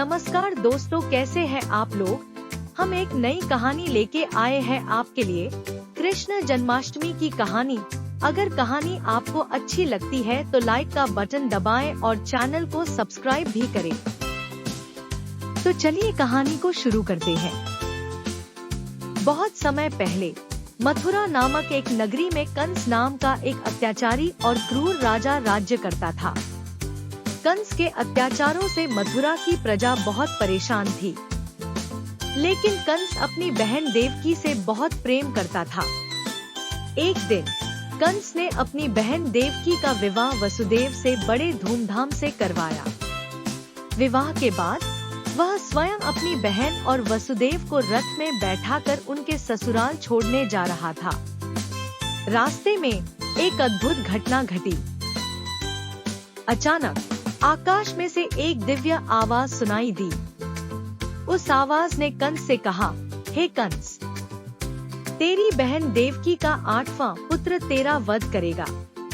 नमस्कार दोस्तों, कैसे हैं आप लोग। हम एक नई कहानी लेके आए हैं आपके लिए, कृष्ण जन्माष्टमी की कहानी। अगर कहानी आपको अच्छी लगती है तो लाइक का बटन दबाएं और चैनल को सब्सक्राइब भी करें। तो चलिए कहानी को शुरू करते हैं। बहुत समय पहले मथुरा नामक एक नगरी में कंस नाम का एक अत्याचारी और क्रूर राजा राज्य करता था। कंस के अत्याचारों से मथुरा की प्रजा बहुत परेशान थी, लेकिन कंस अपनी बहन देवकी से बहुत प्रेम करता था। एक दिन कंस ने अपनी बहन देवकी का विवाह वसुदेव से बड़े धूमधाम से करवाया। विवाह के बाद वह स्वयं अपनी बहन और वसुदेव को रथ में बैठाकर उनके ससुराल छोड़ने जा रहा था। रास्ते में एक अद्भुत घटना घटी। अचानक आकाश में से एक दिव्य आवाज सुनाई दी। उस आवाज ने कंस से कहा, हे कंस, तेरी बहन देवकी का 8वां पुत्र तेरा वध करेगा।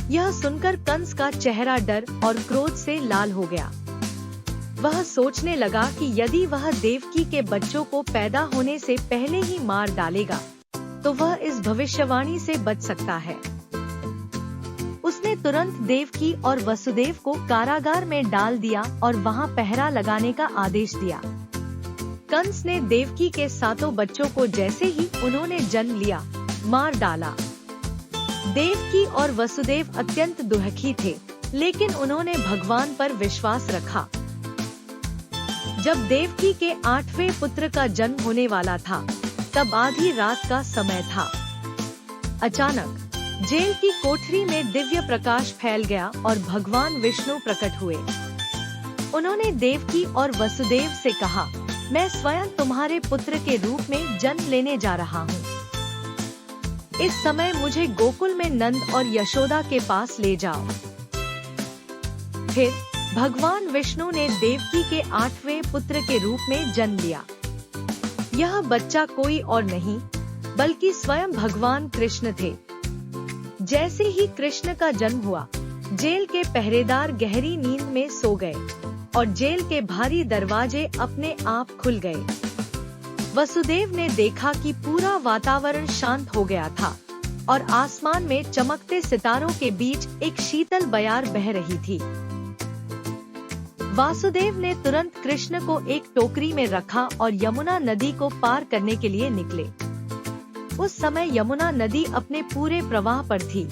यह सुनकर कंस का चेहरा डर और क्रोध से लाल हो गया। वह सोचने लगा कि यदि वह देवकी के बच्चों को पैदा होने से पहले ही मार डालेगा तो वह इस भविष्यवाणी से बच सकता है। उसने तुरंत देवकी और वसुदेव को कारागार में डाल दिया और वहां पहरा लगाने का आदेश दिया। कंस ने देवकी के 7 बच्चों को जैसे ही उन्होंने जन्म लिया मार डाला। देवकी और वसुदेव अत्यंत दुखी थे, लेकिन उन्होंने भगवान पर विश्वास रखा। जब देवकी के 8वें पुत्र का जन्म होने वाला था, तब आधी रात का समय था। अचानक जेल की कोठरी में दिव्य प्रकाश फैल गया और भगवान विष्णु प्रकट हुए। उन्होंने देवकी और वसुदेव से कहा, मैं स्वयं तुम्हारे पुत्र के रूप में जन्म लेने जा रहा हूँ। इस समय मुझे गोकुल में नंद और यशोदा के पास ले जाओ। फिर भगवान विष्णु ने देवकी के 8वें पुत्र के रूप में जन्म लिया। यह बच्चा कोई और नहीं बल्कि स्वयं भगवान कृष्ण थे। जैसे ही कृष्ण का जन्म हुआ, जेल के पहरेदार गहरी नींद में सो गए और जेल के भारी दरवाजे अपने आप खुल गए। वसुदेव ने देखा कि पूरा वातावरण शांत हो गया था और आसमान में चमकते सितारों के बीच एक शीतल बयार बह रही थी। वासुदेव ने तुरंत कृष्ण को एक टोकरी में रखा और यमुना नदी को पार करने के लिए निकले। उस समय यमुना नदी अपने पूरे प्रवाह पर थी,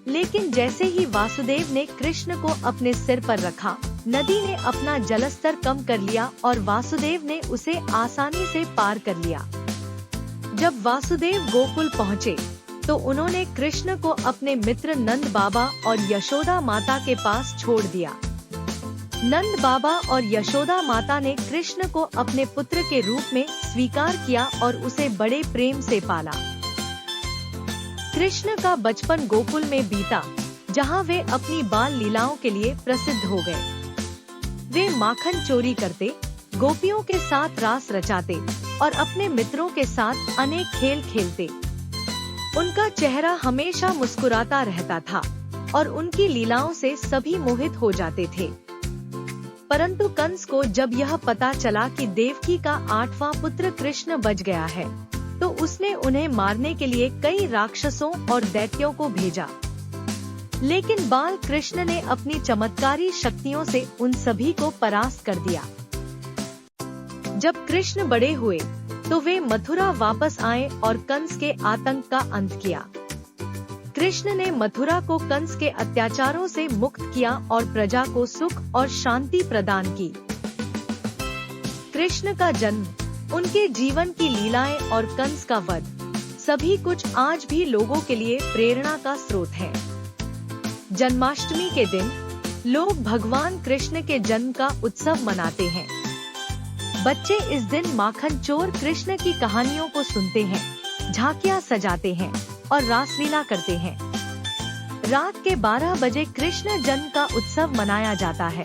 लेकिन जैसे ही वासुदेव ने कृष्ण को अपने सिर पर रखा, नदी ने अपना जलस्तर कम कर लिया और वासुदेव ने उसे आसानी से पार कर लिया। जब वासुदेव गोकुल पहुँचे, तो उन्होंने कृष्ण को अपने मित्र नंद बाबा और यशोदा माता के पास छोड़ दिया। नंद बाबा और यशोदा माता ने कृष्ण को अपने पुत्र के रूप में स्वीकार किया और उसे बड़े प्रेम से पाला। कृष्ण का बचपन गोकुल में बीता, जहां वे अपनी बाल लीलाओं के लिए प्रसिद्ध हो गए। वे माखन चोरी करते, गोपियों के साथ रास रचाते और अपने मित्रों के साथ अनेक खेल खेलते। उनका चेहरा हमेशा मुस्कुराता रहता था और उनकी लीलाओं से सभी मोहित हो जाते थे। परंतु कंस को जब यह पता चला कि देवकी का 8वां पुत्र कृष्ण बच गया है, तो उसने उन्हें मारने के लिए कई राक्षसों और दैत्यों को भेजा। लेकिन बाल कृष्ण ने अपनी चमत्कारी शक्तियों से उन सभी को परास्त कर दिया। जब कृष्ण बड़े हुए, तो वे मथुरा वापस आए और कंस के आतंक का अंत किया। कृष्ण ने मथुरा को कंस के अत्याचारों से मुक्त किया और प्रजा को सुख और शांति प्रदान की। कृष्ण का जन्म, उनके जीवन की लीलाएं और कंस का वध, सभी कुछ आज भी लोगों के लिए प्रेरणा का स्रोत है। जन्माष्टमी के दिन लोग भगवान कृष्ण के जन्म का उत्सव मनाते हैं। बच्चे इस दिन माखन चोर कृष्ण की कहानियों को सुनते हैं, झांकियां सजाते हैं और रासलीला करते हैं। रात के 12 बजे कृष्ण जन्म का उत्सव मनाया जाता है,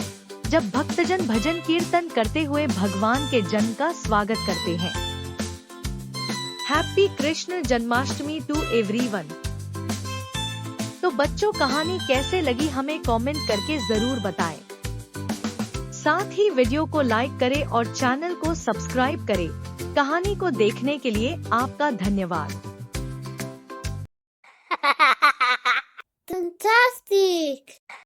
जब भक्तजन भजन कीर्तन करते हुए भगवान के जन्म का स्वागत करते हैं। Happy Krishna Janmashtami to everyone. तो बच्चों, कहानी कैसे लगी हमें कमेंट करके जरूर बताएं। साथ ही वीडियो को लाइक करें और चैनल को सब्सक्राइब करें। कहानी को देखने के लिए आपका धन्यवाद।